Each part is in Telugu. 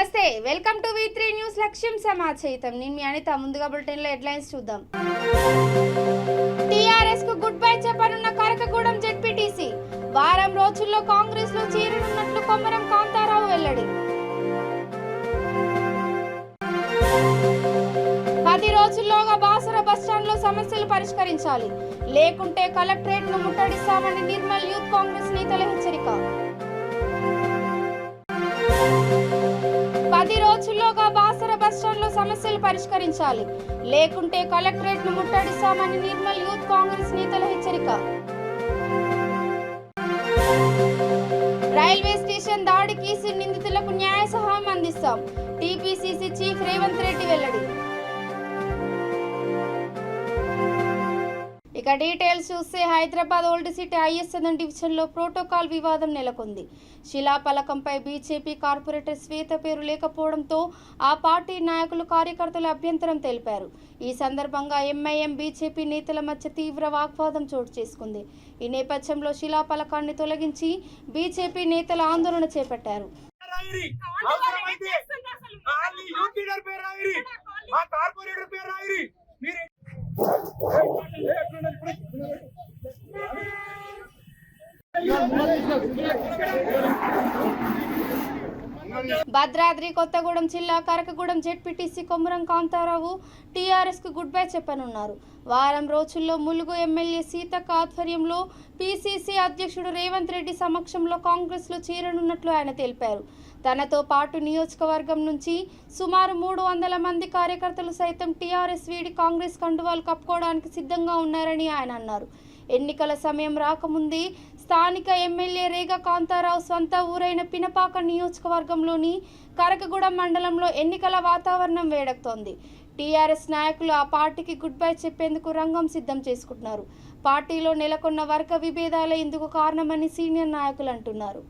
నమస్తే, వెల్కమ్ టు V3 న్యూస్ లక్ష్యం సమాచారం. నేను మీ అనిత. ముందుగా బులెటిన్ లో హెడ్లైన్స్ చూద్దాం. టీఆర్ఎస్ కు గుడ్ బై చెప్పనున్న కరకగూడెం జెడ్పీటీసీ. వారం రోజుల్లో కాంగ్రెస్ లో చేరనున్నట్లు కొమరం కాంతారావు వెల్లడి. 10 రోజుల్లోగా బాసర బస్టాండ్ లో సమస్యలు పరిష్కరించాలి, లేకుంటే కలెక్టరేట్ ను ముట్టడిస్తామని నిర్మల్ యూత్ కాంగ్రెస్ నేతల హెచ్చరిక. 10 రోజుల్లోగా బాసర బస్టాండ్ లో సమస్యలు పరిష్కరించాలి, లేకుంటే కలెక్టరేట్ ను ముట్టడిస్తామని నిర్మల్ యూత్ కాంగ్రెస్ నేతల హెచ్చరిక. రైల్వే స్టేషన్ దాడికి నిందితులకు న్యాయ సహాయం అందిస్తాం, టీపీసీసీ చీఫ్ రేవంత్ రెడ్డి వెల్లడి. ఇక డీటెయిల్స్ చూస్తే హైదరాబాద్ ఓల్డ్ సిటీ ఐఎస్ఎన్ డివిజన్లో ప్రోటోకాల్ వివాదం నెలకొంది. శిలాఫలకంపై బీజేపీ కార్పొరేటర్ శ్వేత పేరు లేకపోవడంతో ఆ పార్టీ నాయకులు కార్యకర్తలు అభ్యంతరం తెలిపారు. ఈ సందర్భంగా ఎంఐఎం బీజేపీ నేతల మధ్య తీవ్ర వాగ్వాదం చోటు చేసుకుంది. ఈ నేపథ్యంలో శిలాఫలకాన్ని తొలగించి బీజేపీ నేతలు ఆందోళన చేపట్టారు. భద్రాద్రి కొత్తగూడెం జిల్లా కరకగూడెం జెడ్పీటీసీ కొమరం కాంతారావు టీఆర్ఎస్ కు గుడ్ బై చెప్పనున్నారు. వారం రోజుల్లో ములుగు ఎమ్మెల్యే సీతక్క ఆధ్వర్యంలో పీసీసీ అధ్యక్షుడు రేవంత్ రెడ్డి సమక్షంలో కాంగ్రెస్ లో చేరనున్నట్లు ఆయన తెలిపారు. తనతో పాటు నియోజకవర్గం నుంచి సుమారు 300 మంది కార్యకర్తలు సైతం టీఆర్ఎస్ వీడి కాంగ్రెస్ కండువాలు కప్పుకోవడానికి సిద్ధంగా ఉన్నారని ఆయన అన్నారు. ఎన్నికల సమయం రాకముందే స్థానిక ఎమ్మెల్యే రేగా కాంతారావు సొంత ఊరైన పినపాక నియోజకవర్గంలోని కరకగూడెం మండలంలో ఎన్నికల వాతావరణం వేడెక్కుతోంది. టీఆర్ఎస్ నాయకులు ఆ పార్టీకి గుడ్ బై చెప్పేందుకు రంగం సిద్ధం చేసుకుంటున్నారు. పార్టీలో నెలకొన్న వర్గ విభేదాలే ఇందుకు కారణమని సీనియర్ నాయకులు అంటున్నారు.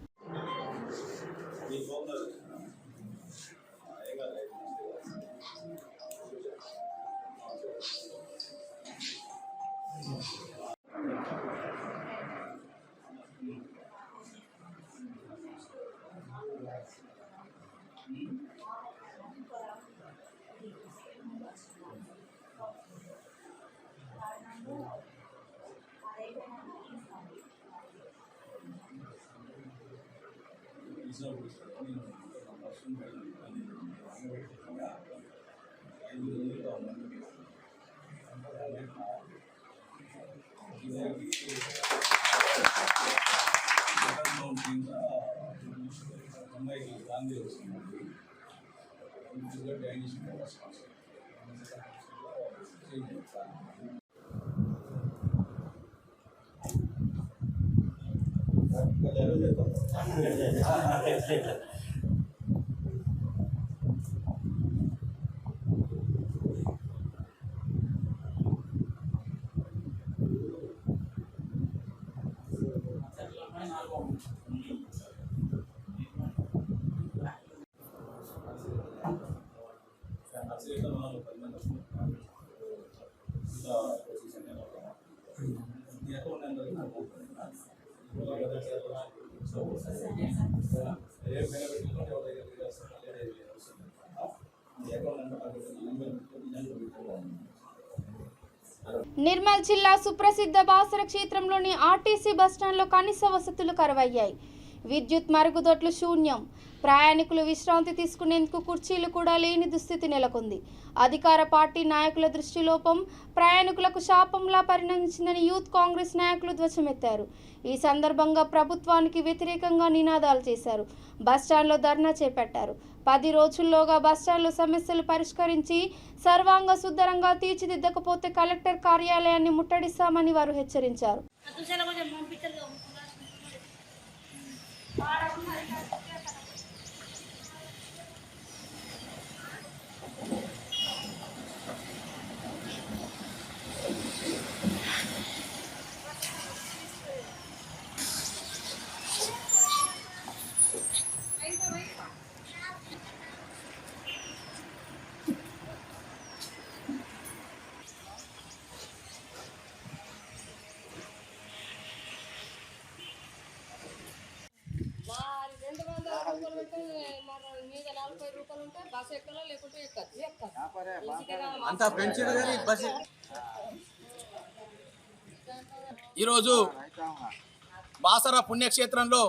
నిర్మల్ జిల్లా సుప్రసిద్ధ బాసర క్షేత్రంలోని ఆర్టీసీ బస్టాండ్లో కనీస వసతులు కరువయ్యాయి. విద్యుత్ మరుగుదొడ్లు శూన్యం. ప్రయాణికులు విశ్రాంతి తీసుకునేందుకు కుర్చీలు కూడా లేని దుస్థితి నెలకొంది. అధికార పార్టీ నాయకుల దృష్టిలోపం ప్రయాణికులకు శాపంలా పరిణమించిందని యూత్ కాంగ్రెస్ నాయకులు ధ్వజమెత్తారు. ఈ సందర్భంగా ప్రభుత్వానికి వ్యతిరేకంగా నినాదాలు చేశారు. బస్టాండ్లో ధర్నా చేపట్టారు. 10 రోజుల్లోగా బస్టాండ్లో సమస్యలు పరిష్కరించి సర్వాంగ సుందరంగా తీర్చిదిద్దకపోతే కలెక్టర్ కార్యాలయాన్ని ముట్టడిస్తామని వారు హెచ్చరించారు. అంతా పెంచిండు కానీ బస్ ఈరోజు బాసర పుణ్యక్షేత్రంలో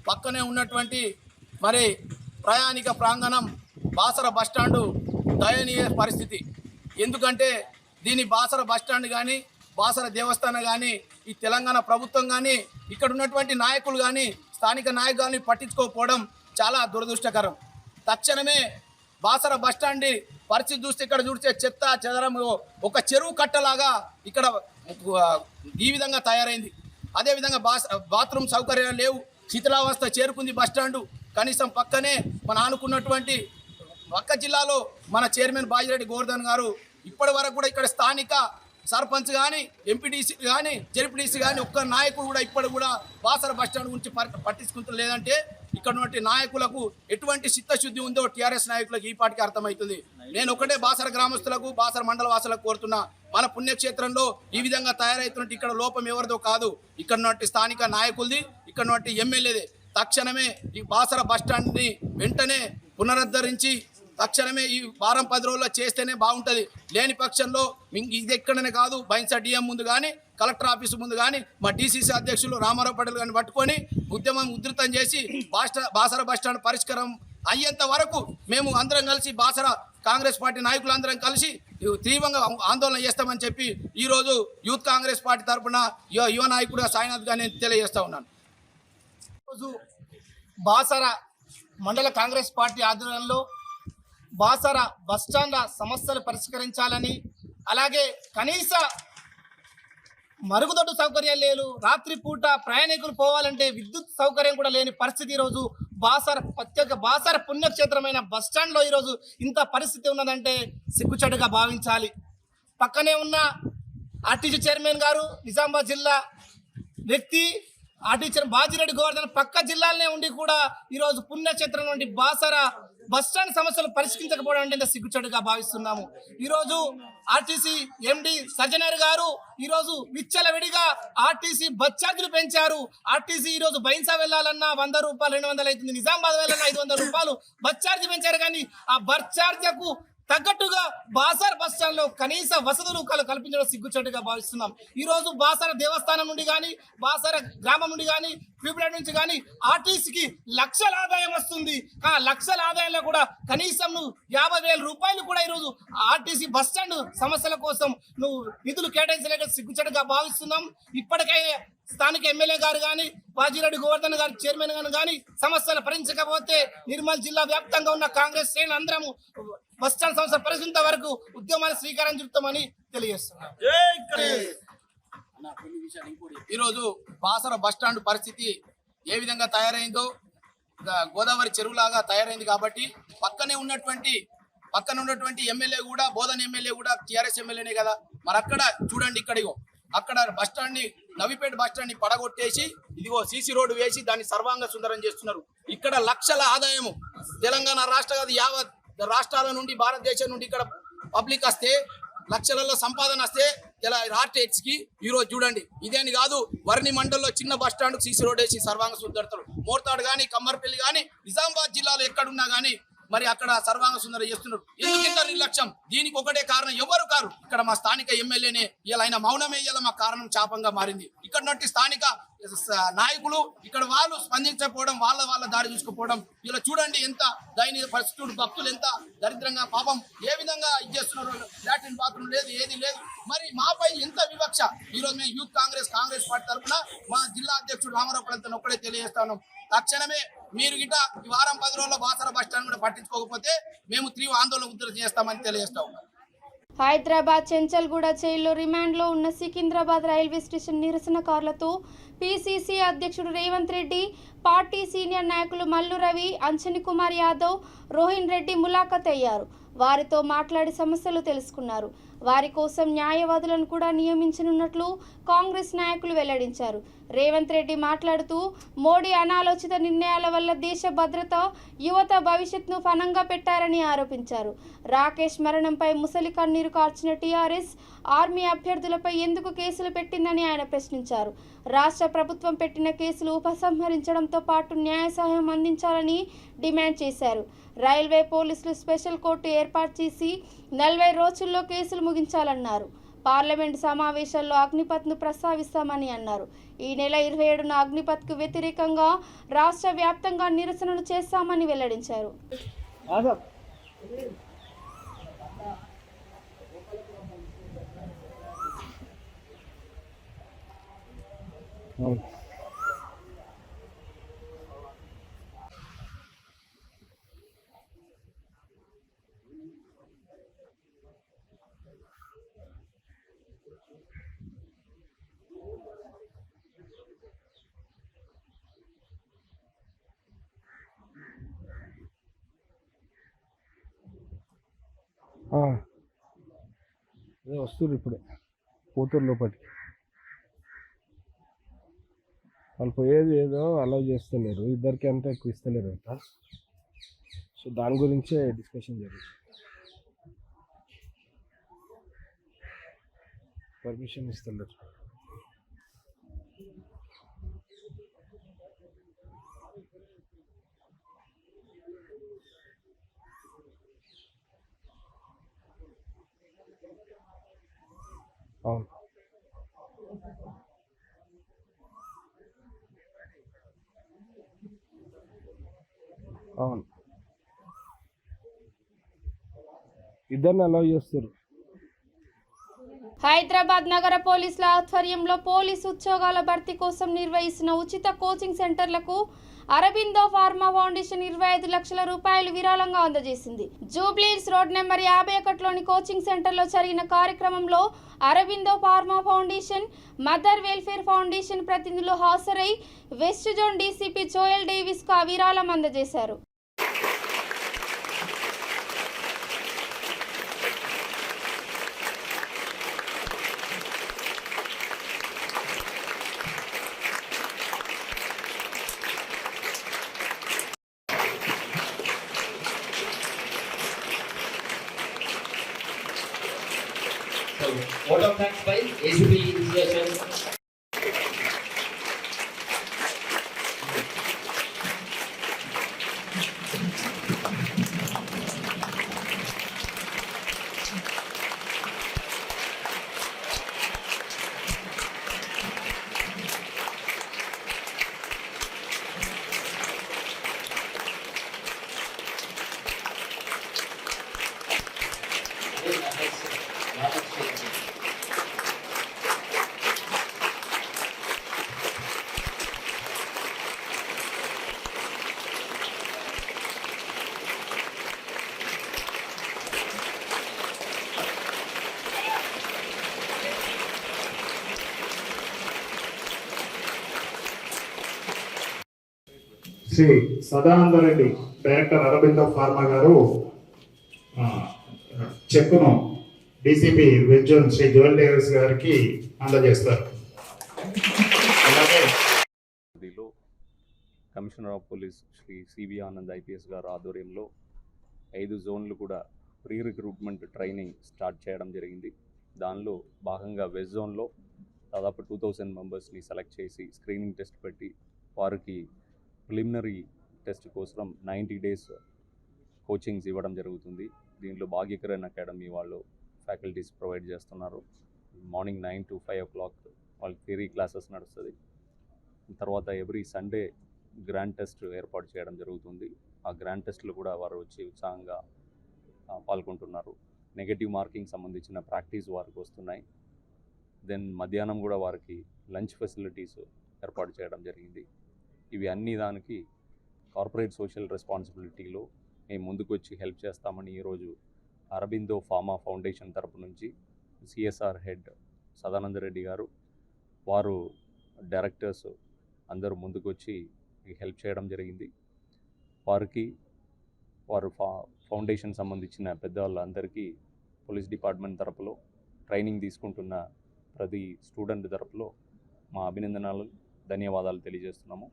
పక్కనే ఉన్నటువంటి మరి ప్రయాణిక ప్రాంగణం బాసర బస్టాండు దయనీయ పరిస్థితి. ఎందుకంటే దీని బాసర బస్టాండ్ కానీ బాసర దేవస్థానం కానీ ఈ తెలంగాణ ప్రభుత్వం కానీ ఇక్కడ ఉన్నటువంటి నాయకులు కానీ స్థానిక నాయకులు కానీ పట్టించుకోకపోవడం చాలా దురదృష్టకరం. తక్షణమే బాసర బస్టాండ్ పరిస్థితి చూస్తే ఇక్కడ చూస్తే చెత్త చెదరం ఒక చెరువు కట్టలాగా ఇక్కడ ఈ విధంగా తయారైంది. అదేవిధంగా బాత్రూమ్ సౌకర్యాలు లేవు, శిథిలావస్థ చేరుకుంది బస్టాండు. కనీసం పక్కనే మన ఆనుకున్నటువంటి పక్క జిల్లాలో మన చైర్మన్ బాజిరెడ్డి గోవర్ధన్ గారు ఇప్పటి వరకు కూడా ఇక్కడ స్థానిక సర్పంచ్ కానీ ఎంపీటీసీ కానీ జెడ్పీటీసీ కానీ ఒక్క నాయకుడు కూడా ఇప్పటి కూడా బాసర బస్టాండ్ గురించి పట్టించుకుంటారు. లేదంటే ఇక్కడ ఉన్నటువంటి నాయకులకు ఎటువంటి చిత్తశుద్ధి ఉందో టీఆర్ఎస్ నాయకులకు ఈ పాటికి అర్థమవుతుంది. నేను ఒకటే బాసర గ్రామస్తులకు బాసర మండల వాసులకు కోరుతున్నా, మన పుణ్యక్షేత్రంలో ఈ విధంగా తయారవుతున్నట్టు ఇక్కడ లోపం ఎవరిదో కాదు, ఇక్కడ ఉన్నటువంటి స్థానిక నాయకులది, ఇక్కడ ఉన్నటువంటి ఎమ్మెల్యేదే. తక్షణమే ఈ బాసర బస్టాండ్ని వెంటనే పునరుద్ధరించి తక్షణమే ఈ వారం 10 రోజుల్లో చేస్తేనే బాగుంటుంది. లేని పక్షంలో ఇది ఎక్కడనే కాదు, బైన్సా డిఎం ముందు కానీ కలెక్టర్ ఆఫీసు ముందు కానీ మా డీసీసీ అధ్యక్షులు రామారావు పటేల్ గారిని పట్టుకొని ఉద్యమం ఉధృతం చేసి బాసర బస్టాండ్ పరిష్కారం అయ్యేంత వరకు మేము అందరం కలిసి బాసర కాంగ్రెస్ పార్టీ నాయకులందరం కలిసి తీవ్రంగా ఆందోళన చేస్తామని చెప్పి ఈరోజు యూత్ కాంగ్రెస్ పార్టీ తరఫున యువ నాయకుడు సాయినాథ్ గారిని తెలియజేస్తా ఉన్నాను. ఈరోజు బాసర మండల కాంగ్రెస్ పార్టీ ఆధ్వర్యంలో బాసర బస్టాండ్ల సమస్యలు పరిష్కరించాలని, అలాగే కనీస మరుగుదొడ్డు సౌకర్యాలు లేవు, రాత్రిపూట ప్రయాణికులు పోవాలంటే విద్యుత్ సౌకర్యం కూడా లేని పరిస్థితి ఈరోజు బాసర పుణ్యక్షేత్రమైన బస్టాండ్లో ఈరోజు ఇంత పరిస్థితి ఉన్నదంటే సిగ్గుచెడుగా భావించాలి. పక్కనే ఉన్న ఆర్టీసీ చైర్మన్ గారు నిజామాబాద్ జిల్లా వ్యక్తి, ఆర్టీసీ బాజిరెడ్డి గోవర్ధన్ పక్క జిల్లాలనే ఉండి కూడా ఈరోజు పుణ్యక్షేత్రం నుండి బాసర బస్టాండ్ సమస్యలు పరిష్కరించకపోవడం అంటే సిగ్గుచెడుగా భావిస్తున్నాము. ఈరోజు ఆర్టీసీ ఎండి సజ్జనర్ గారు ఈరోజు విచ్చలవిడిగా ఆర్టీసీ బస్ ఛార్జీలు పెంచారు. ఆర్టీసీ ఈరోజు బైన్సా వెళ్ళాలన్నా 100 రూపాయలు 200 అవుతుంది, నిజామాబాద్ వెళ్ళాలన్నా 500 రూపాయలు బస్ ఛార్జీ పెంచారు. కానీ ఆ బస్ ఛార్జీకు తగ్గట్టుగా బాసర బస్ స్టాండ్ లో కనీస వసతులు కల్పించడం సిగ్గుచెట్టుగా భావిస్తున్నాం. ఈ రోజు బాసర దేవస్థానం నుండి కానీ బాసర గ్రామం నుండి కానీ ట్యూబ్లైట్ నుంచి కానీ ఆర్టీసీకి లక్షల ఆదాయం వస్తుంది. ఆ లక్షల ఆదాయంలో కూడా కనీసం నువ్వు 50,000 రూపాయలు కూడా ఈరోజు ఆర్టీసీ బస్ స్టాండ్ సమస్యల కోసం నువ్వు నిధులు కేటాయించలేక సిగ్గుచెట్టుగా భావిస్తున్నాం. ఇప్పటికే స్థానిక ఎమ్మెల్యే గారు కానీ బాజిరెడ్డి గోవర్ధన్ గారు చైర్మన్ గారు కానీ సమస్యలు పరిష్కరించకపోతే నిర్మల్ జిల్లా వ్యాప్తంగా ఉన్న కాంగ్రెస్ శ్రేణులు అందరము బస్టాండ్ సమస్య పరిష్కరించే వరకు ఉద్యమాలు శ్రీకారం చుడతామని తెలియజేస్తున్నాం. ఈరోజు బాసర బస్టాండ్ పరిస్థితి ఏ విధంగా తయారైందో గోదావరి చెరువులాగా తయారైంది. కాబట్టి పక్కన ఉన్నటువంటి ఎమ్మెల్యే కూడా బోధన ఎమ్మెల్యే కూడా టీఆర్ఎస్ ఎమ్మెల్యేనే కదా. మరి అక్కడ చూడండి, అక్కడ బస్టాండ్ ని నవిపేట బస్టాండ్ ని పడగొట్టేసి ఇదిగో సీసీ రోడ్డు వేసి దాన్ని సర్వాంగ సుందరం చేస్తున్నారు. ఇక్కడ లక్షల ఆదాయము తెలంగాణ రాష్ట్ర కాదు యావత్ రాష్ట్రాల నుండి భారతదేశం నుండి ఇక్కడ పబ్లిక్ వస్తే లక్షలలో సంపాదన వస్తే ఆర్టీఎక్స్ కి ఈరోజు చూడండి ఇదేని కాదు, వర్ణి మండలంలో చిన్న బస్ స్టాండ్ సీసీ రోడ్ వేసి సర్వాంగ సుందరతలు మోర్తాడు కానీ కమ్మర్పల్లి కానీ నిజామాబాద్ జిల్లాలో ఎక్కడున్నా కానీ మరి అక్కడ సర్వాంగ సుందరం చేస్తున్నారు. ఎందుకు ఇంత నిర్లక్ష్యం? దీనికి ఒకటే కారణం, ఎవరు కారు ఇక్కడ మా స్థానిక ఎమ్మెల్యేనే. ఇలా ఆయన మౌనమే ఇలా మా కారణం శాపంగా మారింది. ఇక్కడ నుండి స్థానిక నాయకులు ఇక్కడ వాళ్ళు స్పందించకపోవడం, వాళ్ళ దారి చూసుకోపోవడం, ఇలా చూడండి ఎంత దయనీయ పరిస్థితులు, భక్తులు ఎంత దరిద్రంగా పాపం ఏ విధంగా ఇది చేస్తున్నారు. లాట్రిన్ బాత్రూమ్ లేదు, ఏది లేదు. మరి మాపై ఎంత వివక్ష. ఈరోజు మేము యూత్ కాంగ్రెస్ పార్టీ తరఫున మా జిల్లా అధ్యక్షుడు రామారావు పటేల్ ఒక్కడే తెలియజేస్తాను, తక్షణమే మీరు గిట్ట ఈ వారం 10 రోజుల్లో బాసర బస్ స్టాండ్ కూడా పట్టించుకోకపోతే మేము తీవ్ర ఆందోళన ఉధృతం చేస్తామని తెలియజేస్తాం. హైదరాబాద్ చెంచల్గూడ జైల్లో రిమాండ్లో ఉన్న సికింద్రాబాద్ రైల్వే స్టేషన్ నిరసనకారులతో పీసీసీ అధ్యక్షుడు రేవంత్ రెడ్డి, పార్టీ సీనియర్ నాయకులు మల్లు రవి, అంచని కుమార్ యాదవ్, రోహిన్ రెడ్డి ములాఖత్ అయ్యారు. వారితో మాట్లాడి సమస్యలు తెలుసుకున్నారు. వారి కోసం న్యాయవాదులను కూడా నియమించనున్నట్లు కాంగ్రెస్ నాయకులు వెల్లడించారు. రేవంత్ రెడ్డి మాట్లాడుతూ మోడీ అనాలోచిత నిర్ణయాల వల్ల దేశ భద్రత, యువత భవిష్యత్తును ఫనంగా పెట్టారని ఆరోపించారు. రాకేష్ మరణంపై ముసలి కన్నీరు కార్చిన టీఆర్ఎస్ ఆర్మీ అభ్యర్థులపై ఎందుకు కేసులు పెట్టిందని ఆయన ప్రశ్నించారు. రాష్ట్ర ప్రభుత్వం పెట్టిన కేసులు ఉపసంహరించడంతో పాటు న్యాయ సహాయం అందించాలని డిమాండ్ చేశారు. రైల్వే పోలీసులు స్పెషల్ కోర్టు ఏర్పాటు చేసి 40 రోజుల్లో కేసులు ముగించాలన్నారు. పార్లమెంటు సమావేశాల్లో అగ్నిపథ్ను ప్రస్తావిస్తామని అన్నారు. ఈ నెల 27న అగ్నిపథ్కు వ్యతిరేకంగా రాష్ట్ర వ్యాప్తంగా నిరసనలు చేస్తామని వెల్లడించారు. అదే వస్తున్నారు ఇప్పుడే కూతురు లోపలికి. వాళ్ళు పోయేది ఏదో అలౌ చేస్తలేరు, ఇద్దరికి అంతా ఎక్కువ ఇస్తలేరు అంట. సో దాని గురించే డిస్కషన్ జరుగుతుంది. పర్మిషన్ ఇస్తలేరు. అవును అవును ఇద్దరిని అలౌ చేస్తారు. హైదరాబాద్ నగర పోలీసుల ఆధ్వర్యంలో పోలీసు ఉద్యోగాల భర్తీ కోసం నిర్వహిస్తున్న ఉచిత కోచింగ్ సెంటర్లకు అరబిందో ఫార్మా ఫౌండేషన్ 25 లక్షల రూపాయలు విరాళంగా అందజేసింది. జూబ్లీహిల్స్ రోడ్ నెంబర్ 51లోని కోచింగ్ సెంటర్లో జరిగిన కార్యక్రమంలో Aurobindo pharma foundation, mother welfare foundation ప్రతినిధులు హాజరై వెస్ట్ జోన్ డీసీపీ జోయల్ డేవిస్కు ఆ విరాళం అందజేశారు. So, vote of thanks by ACP Initiation. Shri Sadananda Reddy director Aurobindo pharma గారు చెక్కును DCP west zone Shri Joel Davis గారికి అందజేస్తారు. అలాగే commissioner of police Shri CV Anand IPS గారు ఆధ్వర్యంలో 5 జోన్లు కూడా ప్రీ రిక్రూట్మెంట్ ట్రైనింగ్ స్టార్ట్ చేయడం జరిగింది. దానిలో భాగంగా వెస్ట్ జోన్లో దాదాపు 2000 మెంబర్స్ని సెలెక్ట్ చేసి స్క్రీనింగ్ టెస్ట్ పెట్టి వారికి ప్రిలిమినరీ టెస్ట్ కోసం 90 డేస్ కోచింగ్స్ ఇవ్వడం జరుగుతుంది. దీంట్లో భాగ్యకరణ్ అకాడమీ వాళ్ళు ఫ్యాకల్టీస్ ప్రొవైడ్ చేస్తున్నారు. మార్నింగ్ 9 to 5 o'clock వాళ్ళకి థియరీ క్లాసెస్ నడుస్తుంది. తర్వాత ఎవ్రీ సండే గ్రాండ్ టెస్ట్ ఏర్పాటు చేయడం జరుగుతుంది. ఆ గ్రాండ్ టెస్ట్లో కూడా వారు వచ్చి ఉత్సాహంగా పాల్గొంటున్నారు. నెగటివ్ మార్కింగ్ సంబంధించిన ప్రాక్టీస్ వారికి వస్తున్నాయి. దెన్ మధ్యాహ్నం కూడా వారికి లంచ్ ఫెసిలిటీస్ ఏర్పాటు చేయడం జరిగింది. ఇవి అన్ని దానికి కార్పొరేట్ సోషల్ రెస్పాన్సిబిలిటీలో మేము ముందుకు వచ్చి హెల్ప్ చేస్తామని ఈరోజు అరబిందో ఫార్మా ఫౌండేషన్ తరపు నుంచి సిఎస్ఆర్ హెడ్ సదానందరెడ్డి గారు, వారు డైరెక్టర్స్ అందరూ ముందుకు వచ్చి హెల్ప్ చేయడం జరిగింది. వారు ఫౌండేషన్ సంబంధించిన పెద్దవాళ్ళందరికీ పోలీస్ డిపార్ట్మెంట్ తరపులో ట్రైనింగ్ తీసుకుంటున్న ప్రతి స్టూడెంట్ తరపులో మా అభినందనలు, ధన్యవాదాలు తెలియజేస్తున్నాము.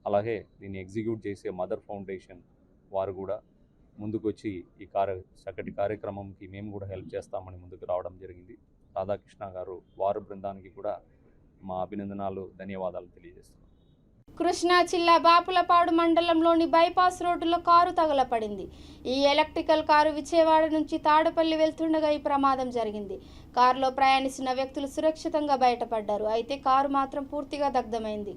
అలాగే దీన్ని ఎగ్జిక్యూట్ చేసే మదర్ ఫౌండేషన్ వారు కూడా ముందుకు వచ్చి ఈ చక్కటి కార్యక్రమంకి మేము కూడా హెల్ప్ చేస్తామని ముందుకు రావడం జరిగింది. రాధాకృష్ణ గారు వారి బృందానికి కూడా మా అభినందనలు, ధన్యవాదాలు తెలియజేస్తున్నాం. కృష్ణా జిల్లా బాపులపాడు మండలంలోని బైపాస్ రోడ్డులో కారు తగలపడింది. ఈ ఎలక్ట్రికల్ కారు విజయవాడ నుంచి తాడపల్లి వెళ్తుండగా ఈ ప్రమాదం జరిగింది. కారులో ప్రయాణిస్తున్న వ్యక్తులు సురక్షితంగా బయటపడ్డారు. అయితే కారు మాత్రం పూర్తిగా దగ్ధమైంది.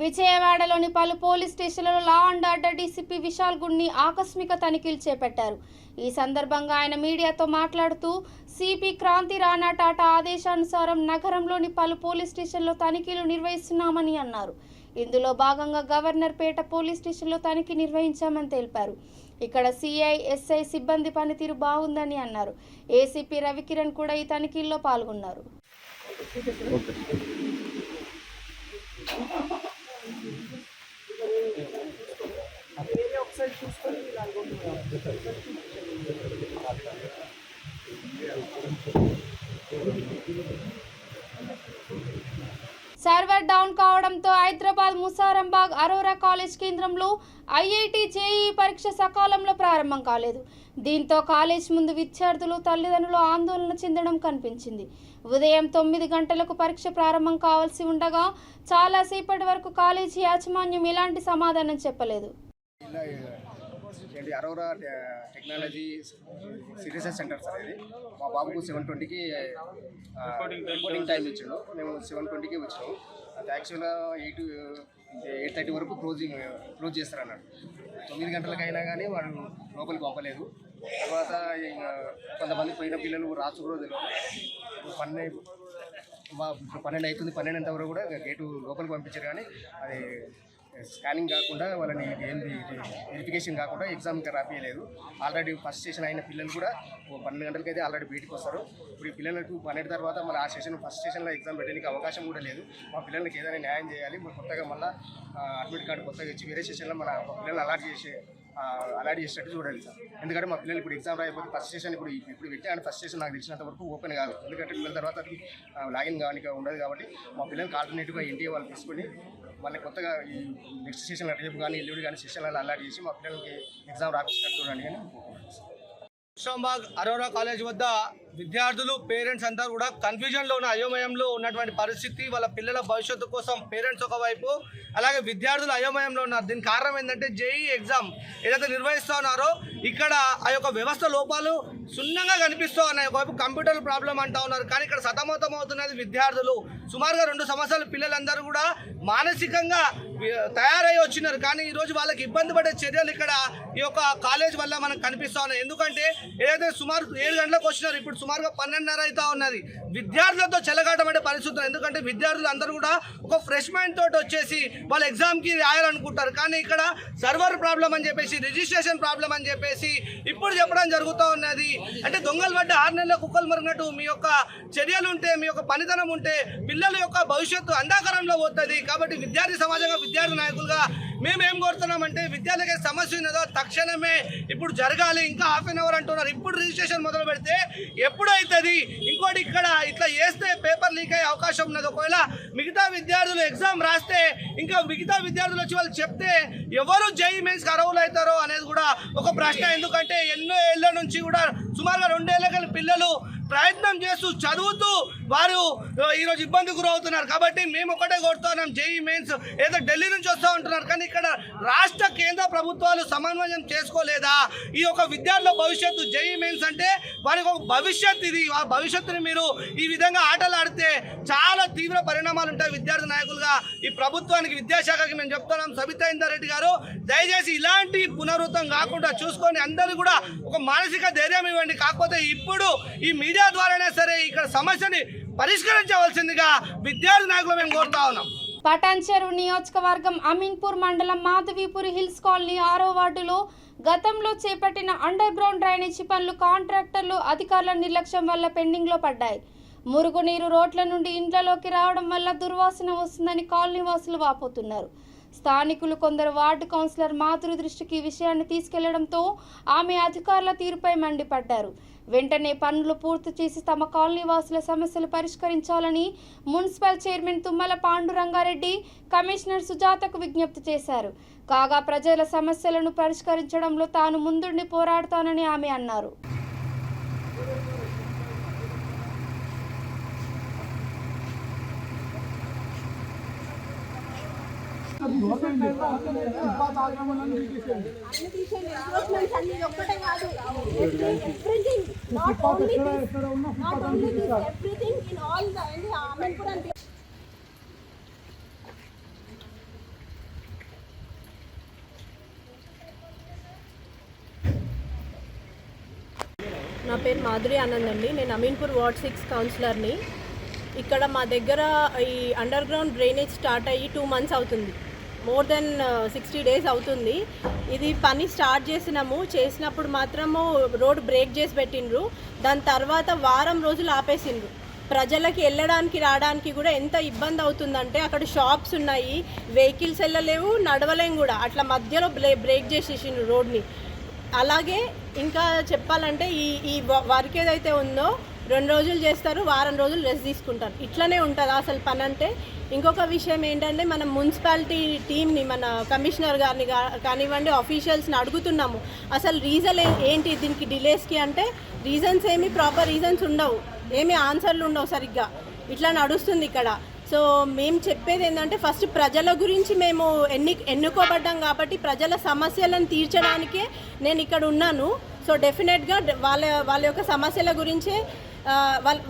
విజయవాడలోని పలు పోలీస్ స్టేషన్లలో law and order DCP Vishal Gunni ఆకస్మిక తనిఖీలు చేపట్టారు. ఈ సందర్భంగా ఆయన మీడియాతో మాట్లాడుతూ సిపి క్రాంతి రాణా టాటా ఆదేశానుసారం నగరంలోని పలు పోలీస్ స్టేషన్లో తనిఖీలు నిర్వహిస్తున్నామని అన్నారు. ఇందులో భాగంగా గవర్నర్ పేట పోలీస్ స్టేషన్లో తనిఖీ నిర్వహించామని తెలిపారు. ఇక్కడ సిఐ ఎస్ఐ సిబ్బంది పనితీరు బాగుందని అన్నారు. ఏసీపీ రవికిరణ్ కూడా ఈ తనిఖీల్లో పాల్గొన్నారు. సర్వర్ డౌన్ కావడంతో హైదరాబాద్ ముసారంబాగ్ అరోరా కాలేజ్ కేంద్రంలో ఐఐటి జేఈఈ పరీక్ష సకాలంలో ప్రారంభం కాలేదు. దీంతో కాలేజ్ ముందు విద్యార్థులు తల్లిదండ్రులు ఆందోళన చెందడం కనిపించింది. ఉదయం 9 గంటలకు పరీక్ష ప్రారంభం కావాల్సి ఉండగా చాలాసేపటి వరకు కాలేజీ యాజమాన్యం ఎలాంటి సమాధానం చెప్పలేదు. Aurora technology research centre sir ఇది. మా బాబుకు 7:20కి రిపోర్టింగ్ టైం ఇచ్చాడు. మేము 7:20కి వచ్చాము. అది యాక్చువల్గా 8:30 వరకు క్లోజ్ చేస్తారన్నాడు. 9 గంటలకైనా కానీ వాడు లోపలికి పంపలేదు. తర్వాత కొంతమంది పోయిన పిల్లలు రాసు కూడా తెలియదు. 12 అవుతుంది. 12 వరకు కూడా గేటు లోపలికి పంపించారు. కానీ అది స్కానింగ్ కాకుండా వాళ్ళని వెరిఫికేషన్ కాకుండా ఎగ్జామ్ ఇంకా రాపియలేదు. ఆల్రెడీ ఫస్ట్ సెషన్ అయిన పిల్లలు కూడా 12 గంటలకైతే ఆల్రెడీ బయటకు వస్తారు. ఇప్పుడు ఈ పిల్లలకు 12 తర్వాత మళ్ళీ ఆ సెషన్ ఫస్ట్ సెషన్లో ఎగ్జామ్ పెట్టడానికి అవకాశం కూడా లేదు. మా పిల్లలకి ఏదైనా న్యాయం చేయాలి. కొత్తగా మళ్ళీ అడ్మిట్ కార్డు కొత్తగా ఇచ్చి వేరే సెషన్లో మన పిల్లల్ని అలాట్ చేసేటట్టు చూడాలి సార్. ఎందుకంటే మా పిల్లలు ఇప్పుడు ఎగ్జామ్ రాయిపోతే ఫస్ట్ సెషన్ ఇప్పుడు పెట్టి అండ్ ఫస్ట్ సెషన్ నాకు తెలిసినంత వరకు ఓపెన్ కాదు. ఎందుకంటే పిల్లల తర్వాత అది లాగిన్ కావడానికి ఉండదు. కాబట్టి మా పిల్లలకి ఆల్టర్నేటివ్గా ఎన్టీఏ వాళ్ళు తీసుకొని మళ్ళీ కొత్తగా ఈ నెక్స్ట్ సెషన్ రేపు కానీ ఎల్లుడి కానీ సెషన్లలో అలాట్ చేసి మా పిల్లలకి ఎగ్జామ్ రాపించినట్టు చూడండి. కానీ ముసారంబాగ్ అరోరా కాలేజ్ వద్ద విద్యార్థులు పేరెంట్స్ అంతా కూడా కన్ఫ్యూజన్లో ఉన్న అయోమయంలో ఉన్నటువంటి పరిస్థితి. వాళ్ళ పిల్లల భవిష్యత్తు కోసం పేరెంట్స్ ఒకవైపు, అలాగే విద్యార్థులు అయోమయంలో ఉన్నారు. దీనికి కారణం ఏంటంటే జేఈ ఎగ్జామ్ ఏదైతే నిర్వహిస్తూ ఉన్నారో ఇక్కడ ఆ యొక్క వ్యవస్థ లోపాలు సున్నంగా కనిపిస్తూ ఉన్నాయి. ఒకవైపు కంప్యూటర్ ప్రాబ్లం అంటూ ఉన్నారు. కానీ ఇక్కడ సతమతం అవుతున్నది విద్యార్థులు. సుమారుగా 2 సంవత్సరాల పిల్లలందరూ కూడా మానసికంగా తయారై వచ్చినారు. కానీ ఈరోజు వాళ్ళకి ఇబ్బంది పడే చర్యలు ఇక్కడ ఈ యొక్క కాలేజ్ వల్ల మనకు కనిపిస్తూ ఉన్నాయి. ఎందుకంటే ఏదైతే సుమారు 7 గంటలకు వచ్చినారు, ఇప్పుడు సుమారుగా 12:30 అవుతా ఉన్నది. విద్యార్థులతో చెలగాటపడే పరిస్థితులు. ఎందుకంటే విద్యార్థులు అందరూ కూడా ఒక ఫ్రెష్ మైండ్ తోటి వచ్చేసి వాళ్ళ ఎగ్జామ్కి రాయాలనుకుంటారు. కానీ ఇక్కడ సర్వర్ ప్రాబ్లం అని చెప్పేసి, రిజిస్ట్రేషన్ ప్రాబ్లం అని చెప్పేసి ఇప్పుడు చెప్పడం జరుగుతూ ఉన్నది. అంటే దొంగలు పడ్డ 6 నెలల కుక్కలు మరిగినట్టు మీ యొక్క చర్యలు ఉంటే, మీ యొక్క పనితనం ఉంటే పిల్లల యొక్క భవిష్యత్తు అంధకారంలో పోతుంది. కాబట్టి విద్యార్థి సమాజంగా, విద్యార్థి నాయకులుగా మేమేం కోరుతున్నామంటే విద్యార్థికి సమస్య ఉన్నదో తక్షణమే ఇప్పుడు జరగాలి. ఇంకా ½ గంట అంటున్నారు. ఇప్పుడు రిజిస్ట్రేషన్ మొదలు పెడితే ఎప్పుడు అవుతుంది? ఇంకోటి ఇక్కడ ఇట్లా చేస్తే పేపర్ లీక్ అయ్యే అవకాశం ఉన్నది. ఒకవేళ మిగతా విద్యార్థులు ఎగ్జామ్ రాస్తే ఇంకా మిగతా విద్యార్థులు వచ్చి వాళ్ళు చెప్తే ఎవరు జేఈఈ మెయిన్స్కి అర్హులు అవుతారో అనేది కూడా ఒక ప్రశ్న. ఎందుకంటే ఎన్నో ఏళ్ళ నుంచి కూడా సుమారుగా 2 ఏళ్ళ పిల్లలు ప్రయత్నం చేస్తూ చదువుతూ వారు ఈరోజు ఇబ్బంది గురవుతున్నారు. కాబట్టి మేము ఒకటే కోరుతున్నాం, జేఈ మెయిన్స్ ఏదో ఢిల్లీ నుంచి వస్తూ ఉంటున్నారు, కానీ ఇక్కడ రాష్ట్ర కేంద్ర ప్రభుత్వాలు సమన్వయం చేసుకోలేదా? ఈ యొక్క విద్యార్థుల భవిష్యత్తు జేఈ మెయిన్స్ అంటే వారికి ఒక భవిష్యత్తు, ఇది ఆ భవిష్యత్తుని మీరు ఈ విధంగా ఆటలు ఆడితే చాలా తీవ్ర పరిణామాలు ఉంటాయి. విద్యార్థి నాయకులుగా ఈ ప్రభుత్వానికి, విద్యాశాఖకి మేము చెప్తున్నాం, సబితా ఇంద్రారెడ్డి గారు దయచేసి ఇలాంటి పునరావృతం కాకుండా చూసుకొని అందరూ కూడా ఒక మానసిక ధైర్యం ఇవ్వండి. కాకపోతే ఇప్పుడు ఈ మీడియా ద్వారానే సరే ఇక్కడ సమస్యని పరిష్కరించవలసిందిగా విద్యార్థి నాయకులు మేము కోరుతా ఉన్నాం. పటాన్చెరు నియోజకవర్గం అమీన్పూర్ మండలం మాధవీపురి హిల్స్ కాలనీ 6వ వార్డులో గతంలో చేపట్టిన అండర్ గ్రౌండ్ డ్రైనేజీ పనులు కాంట్రాక్టర్లు అధికారుల నిర్లక్ష్యం వల్ల పెండింగ్లో పడ్డాయి. మురుగునీరు రోడ్ల నుండి ఇంట్లోకి రావడం వల్ల దుర్వాసన వస్తుందని కాలనీ వాసులు వాపోతున్నారు. స్థానికులు కొందరు వార్డు కౌన్సిలర్ మాధురి దృష్టికి ఈ విషయాన్ని తీసుకెళ్లడంతో ఆమె అధికారుల తీరుపై మండిపడ్డారు. వెంటనే పనులు పూర్తి చేసి తమ కాలనీ వాసుల సమస్యలు పరిష్కరించాలని municipal chairman Tummala Pandurangareddy, commissioner సుజాతకు విజ్ఞప్తి చేశారు. కాగా ప్రజల సమస్యలను పరిష్కరించడంలో తాను ముందుండి పోరాడతానని ఆమె అన్నారు. నా పేరు మాధురి ఆనంద్ అండి. నేను అమీన్పూర్ వార్డ్ 6 కౌన్సిలర్ని. ఇక్కడ మా దగ్గర ఈ అండర్ గ్రౌండ్ డ్రైనేజ్ స్టార్ట్ అయ్యి 2 months అవుతుంది. మోర్ దెన్ 60 days అవుతుంది. ఇది పని స్టార్ట్ చేసినప్పుడు మాత్రము రోడ్ బ్రేక్ చేసి పెట్టిండ్రు. దాని తర్వాత వారం రోజులు ఆపేసిండ్రు. ప్రజలకి వెళ్ళడానికి రావడానికి కూడా ఎంత ఇబ్బంది అవుతుందంటే అక్కడ షాప్స్ ఉన్నాయి, వెహికల్స్ వెళ్ళలేవు, నడవలేము కూడా. అట్లా మధ్యలో బ్రేక్ చేసేసిండ్రు రోడ్ని. అలాగే ఇంకా చెప్పాలంటే ఈ వర్క్ ఏదైతే ఉందో 2 రోజులు చేస్తారు, వారం రోజులు రెస్ట్ తీసుకుంటారు. ఇట్లనే ఉంటుంది అసలు పని అంటే. ఇంకొక విషయం ఏంటంటే మనం మున్సిపాలిటీ టీమ్ని, మన కమిషనర్ గారిని కానివ్వండి, ఆఫీషియల్స్ని అడుగుతున్నాము అసలు రీజన్ ఏంటి దీనికి డిలేస్కి అంటే రీజన్స్ ఏమి ప్రాపర్ రీజన్స్ ఉండవు, ఏమి ఆన్సర్లు ఉండవు సరిగ్గా. ఇట్లా నడుస్తుంది ఇక్కడ. సో మేము చెప్పేది ఏంటంటే ఫస్ట్ ప్రజల గురించి మేము ఎన్నుకోబడ్డాం కాబట్టి ప్రజల సమస్యలను తీర్చడానికే నేను ఇక్కడ ఉన్నాను. సో డెఫినెట్గా వాళ్ళ యొక్క సమస్యల గురించే,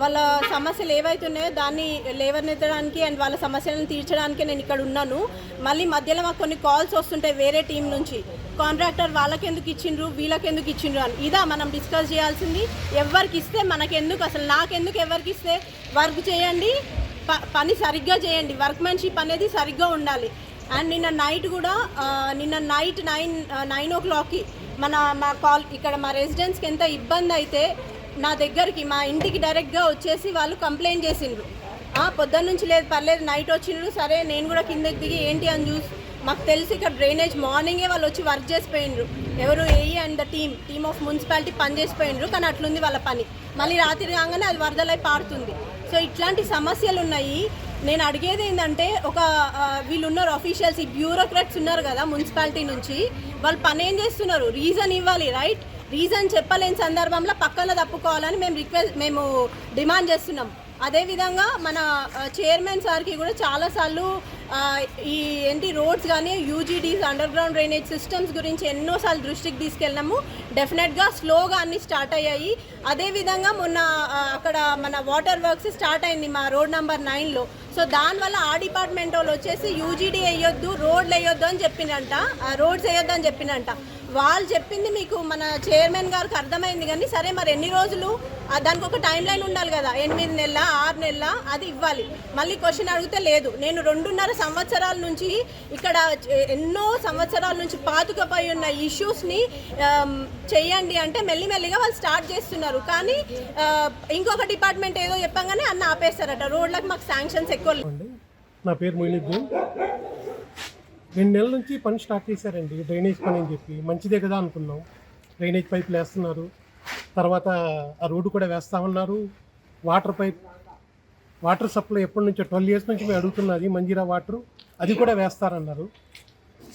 వాళ్ళ సమస్యలు ఏవైతున్నాయో దాన్ని లేవనెత్తడానికి అండ్ వాళ్ళ సమస్యలను తీర్చడానికే నేను ఇక్కడ ఉన్నాను. మళ్ళీ మధ్యలో మాకు కొన్ని కాల్స్ వస్తుంటాయి వేరే టీం నుంచి, కాంట్రాక్టర్ వాళ్ళకెందుకు ఇచ్చిండ్రు, వీళ్ళకెందుకు ఇచ్చిండ్రు అని. ఇదా మనం డిస్కస్ చేయాల్సింది. ఎవరికి ఇస్తే మనకెందుకు, అసలు నాకెందుకు, ఎవరికి ఇస్తే వర్క్ చేయండి, పని సరిగ్గా చేయండి, వర్క్మెన్షిప్ అనేది సరిగ్గా ఉండాలి. అండ్ నిన్న నైట్ 9 o'clockకి మా కాల్ ఇక్కడ మా రెసిడెంట్స్కి ఎంత ఇబ్బంది అయితే నా దగ్గరికి, మా ఇంటికి డైరెక్ట్గా వచ్చేసి వాళ్ళు కంప్లైంట్ చేసిండ్రు. పొద్దున్న నుంచి లేదు పర్లేదు నైట్ వచ్చిండ్రు, సరే నేను కూడా కిందకి దిగి ఏంటి అని చూసి మాకు తెలిసి ఇక్కడ డ్రైనేజ్ మార్నింగే వాళ్ళు వచ్చి వర్క్ చేసిపోయినరు. ఎవరు AE and the team of municipality పని చేసిపోయినరు. కానీ అట్లుంది వాళ్ళ పని. మళ్ళీ రాత్రి కాగానే అది వరదలై పారుతుంది. సో ఇట్లాంటి సమస్యలు ఉన్నాయి. నేను అడిగేది ఏంటంటే వీళ్ళు ఉన్నారు ఆఫీషియల్స్, ఈ బ్యూరోక్రాట్స్ ఉన్నారు కదా మున్సిపాలిటీ నుంచి, వాళ్ళు పని ఏం చేస్తున్నారు, రీజన్ ఇవ్వాలి. రైట్, రీజన్ చెప్పలేని సందర్భంలో పక్కన తప్పుకోవాలని మేము డిమాండ్ చేస్తున్నాం. అదేవిధంగా మన చైర్మన్ సార్కి కూడా చాలాసార్లు ఈ రోడ్స్ కానీ యూజీడీస్ అండర్ గ్రౌండ్ డ్రైనేజ్ సిస్టమ్స్ గురించి ఎన్నోసార్లు దృష్టికి తీసుకెళ్ళాము. డెఫినెట్గా స్లోగా అన్నీ స్టార్ట్ అయ్యాయి. అదేవిధంగా మొన్న అక్కడ మన వాటర్ వర్క్స్ స్టార్ట్ అయింది మా రోడ్ నెంబర్ 9లో. సో దానివల్ల ఆ డిపార్ట్మెంట్ వాళ్ళు వచ్చేసి యూజీడీ వేయొద్దు, రోడ్లు వేయొద్దు అని చెప్పిందంట, రోడ్స్ వేయొద్దు అని చెప్పిందంట. వాళ్ళు చెప్పింది మీకు మన చైర్మన్ గారికి అర్థమైంది. కానీ సరే మరి ఎన్ని రోజులు, దానికి ఒక టైం లైన్ ఉండాలి కదా, 8 నెలల 6 నెలల అది ఇవ్వాలి. మళ్ళీ క్వశ్చన్ అడిగితే లేదు. నేను 2.5 సంవత్సరాల నుంచి ఇక్కడ ఎన్నో సంవత్సరాల నుంచి పాతుకుపోయి ఉన్న ఇష్యూస్ని చెయ్యండి అంటే మెల్లిమెల్లిగా వాళ్ళు స్టార్ట్ చేస్తున్నారు. కానీ ఇంకొక డిపార్ట్మెంట్ ఏదో చెప్పంగానే అన్న ఆపేస్తారట. రోడ్లకు మాకు శాంక్షన్స్ ఎక్కువ. నా పేరు మొయినుద్దీన్. 2 నెలల నుంచి పని స్టార్ట్ చేశారండి, డ్రైనేజ్ పని అని చెప్పి. మంచిదే కదా అనుకున్నాం. డ్రైనేజ్ పైపులు వేస్తున్నారు, తర్వాత ఆ రోడ్డు కూడా వేస్తూ ఉన్నారు. వాటర్ సప్లై ఎప్పటి నుంచో 12 years నుంచి మేము అడుగుతున్నది, మంజీరా వాటరు, అది కూడా వేస్తారన్నారు.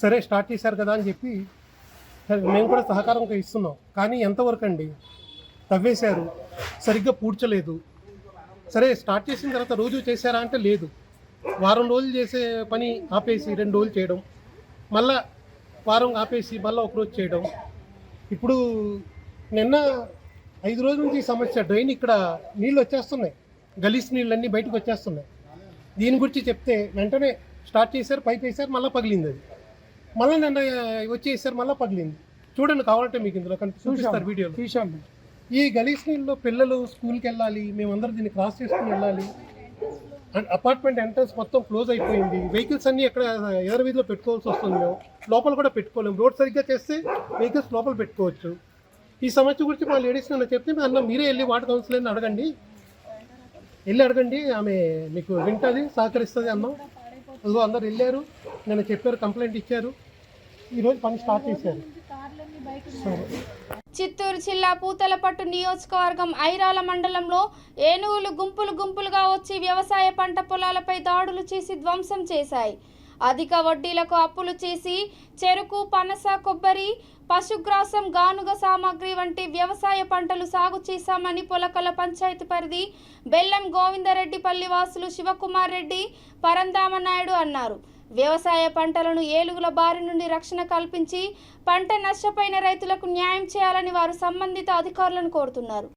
సరే స్టార్ట్ చేశారు కదా అని చెప్పి మేము కూడా సహకారంగా ఇస్తున్నాం. కానీ ఎంతవరకు అండి, తవ్వేశారు, సరిగ్గా పూడ్చలేదు, సరే స్టార్ట్ చేసిన తర్వాత రోజు చేశారా అంటే లేదు. వారం రోజులు చేసే పని ఆపేసి 2 రోజులు చేయడం, మళ్ళా వారం ఆపేసి మళ్ళీ ఒకరోజు చేయడం. ఇప్పుడు నిన్న 5 రోజుల నుంచి ఈ సమస్య. డ్రైన్ ఇక్కడ నీళ్ళు వచ్చేస్తున్నాయి, గలీస్ నీళ్ళన్నీ బయటకు వచ్చేస్తున్నాయి. దీని గురించి చెప్తే వెంటనే స్టార్ట్ చేశారు, పైప్ వేశారు, మళ్ళీ పగిలింది. అది మళ్ళీ నిన్న వచ్చేసారు, మళ్ళీ పగిలింది. చూడండి, కావాలంటే మీకు ఇందులో చూపిస్తారు వీడియోలో. చూసాము. ఈ గలీస్ నీళ్ళలో పిల్లలు స్కూల్కి వెళ్ళాలి, మేమందరం దీన్ని క్రాస్ చేసుకుని వెళ్ళాలి. అండ్ అపార్ట్మెంట్ ఎంట్రన్స్ మొత్తం క్లోజ్ అయిపోయింది. వెహికల్స్ అన్నీ ఎక్కడ ఎదర వీధిలో పెట్టుకోవాల్సి వస్తుంది. మేము లోపల కూడా పెట్టుకోలేము. రోడ్ సరిగ్గా చేస్తే వెహికల్స్ లోపల పెట్టుకోవచ్చు. ఈ సమస్య గురించి మా లేడీస్ నన్ను చెప్తే అన్న మీరే వెళ్ళి వార్డ్ కౌన్సిలర్ని అడగండి, ఆమె మీకు వింటుంది, సహకరిస్తుంది అన్నాం. అదిగో అందరు వెళ్ళారు, నేను చెప్పారు, కంప్లైంట్ ఇచ్చారు, ఈరోజు పని స్టార్ట్ చేశారు. చిత్తూరు జిల్లా పూతలపట్టు నియోజకవర్గం ఐరాల మండలంలో ఏనుగులు గుంపులుగా వచ్చి వ్యవసాయ పంట పొలాలపై దాడులు చేసి ధ్వంసం చేశాయి. అధిక వడ్డీలకు అప్పులు చేసి చెరుకు, పనస, కొబ్బరి, పశుగ్రాసం, గానుగ సామాగ్రి వంటి వ్యవసాయ పంటలు సాగు చేశామని పొలకల పంచాయతీ పరిధి బెల్లం గోవిందరెడ్డిపల్లి వాసులు శివకుమార్ రెడ్డి, పరంధామ నాయుడు అన్నారు. వ్యవసాయ పంటలను ఏనుగుల బారి నుండి రక్షణ కల్పించి పంట నష్టపోయిన రైతులకు న్యాయం చేయాలని వారు సంబంధిత అధికారులను కోరుతున్నారు.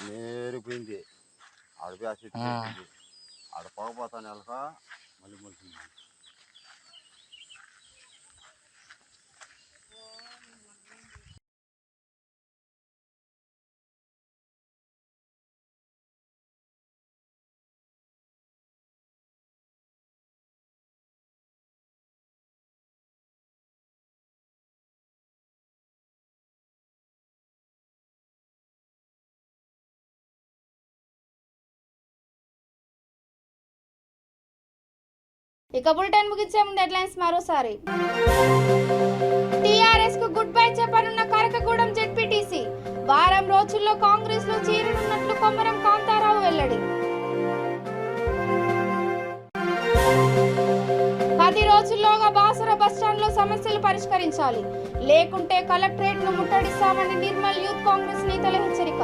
నేరిపోయింది ఆడపోయి ఆడ పోకపోతాను వెళ్ళక మళ్ళీ మొలిసింది. ఇక బులెటిన్ ముగించే ముందు హెడ్లైన్స్ మరోసారి. టీఆర్ఎస్ కు గుడ్ బై చెప్పనున్న కరకగూడెం జెడ్పీటీసీ. వారం రోజుల్లో కాంగ్రెస్ లో చేరనున్నట్లు కొమరం కాంతారావు వెల్లడి. 10 రోజుల్లోగా బాసర బస్టాండ్ లో సమస్యలు పరిష్కరించాలి, లేకుంటే కలెక్టరేట్ ను ముట్టడిస్తామని నిర్మల్ యూత్ కాంగ్రెస్ నేతల హెచ్చరిక.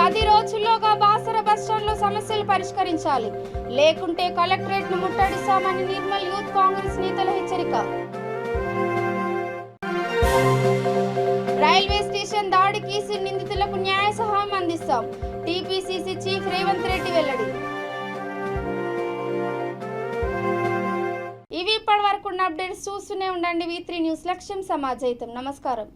10 రోజుల్లోగా బాసర బస్టాండ్ లో సమస్యలు పరిష్కరించాలి, లేకుంటే కలెక్టరేట్ ను ముట్టడిస్తామని నిర్మల్ యూత్ కాంగ్రెస్ నేతల హెచ్చరిక. రైల్వే స్టేషన్ దాడి కేసు నిందితులకు న్యాయ సహాయం అందిస్తాం, టీపీసీసీ చీఫ్ రేవంత్ రెడ్డి వెల్లడి. ఇవి ఇప్పటి వరకు ఉన్న అప్డేట్స్. చూస్తూనే ఉండండి V3 న్యూస్. లక్ష్యం సమాజహితం. నమస్కారం.